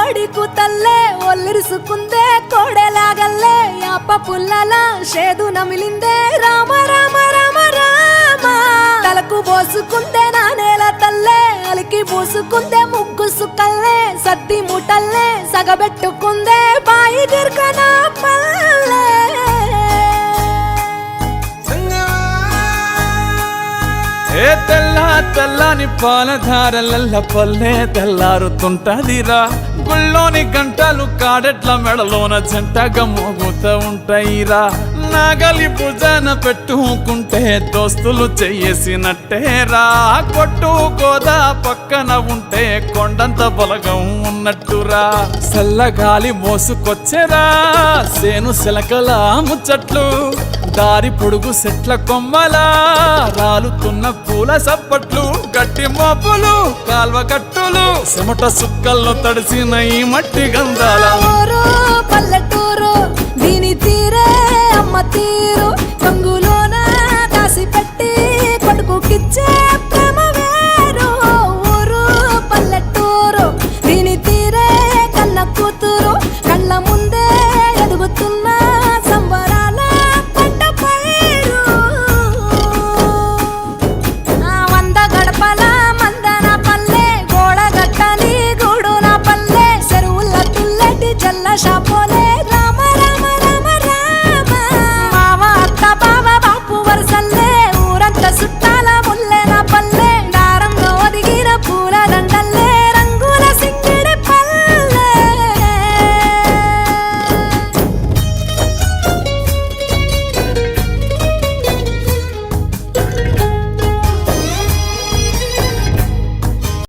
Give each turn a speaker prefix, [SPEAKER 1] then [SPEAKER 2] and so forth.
[SPEAKER 1] కోడి కూతల్లే ఒల్లిరుసుకుందే కోడెలాగల్లే యాప పుల్లల షేదు నమిలిందే రామ రామ రామ రామ తలకు పోసుకుందే నా నేల తల్లే అలికి పూసుకుందే ముగ్గు సుక్కల్లే సద్ది ముటల్లే సగబెట్టుకుందే బాయి గిర్కనా పల్లె
[SPEAKER 2] ఏ తెల్ల తెల్లని పాలధారలల్ల పల్లె తెల్లారుతుంటదిరా గుళ్ళోని గంటలు కాడెట్ల మెడలోన జంటగా మోగుతూ ఉంటాయిరా నాగలి భుజాన పెట్టుకుంటే దోస్తులు చెయ్యేసినట్టేరా కొట్టు గోదా పక్కన ఉంటే కొండంత బలగం ఉన్నట్టురా చల్లగాలి మోసుకొచ్చెరా సేను శిలకల ముచ్చట్లు దారి పొడుగు సెట్ల కొమ్మలా రాలుతున్న పూల సప్పట్లు గట్టి మోపులు కాల్వ కట్టులు చెమట సుక్కల్లో తడిసిన ఈ మట్టి గంధాల
[SPEAKER 1] ఊరు పల్లెటూరు దీని తీరే అమ్మ తీరు కంగులోన దాసి పెట్టి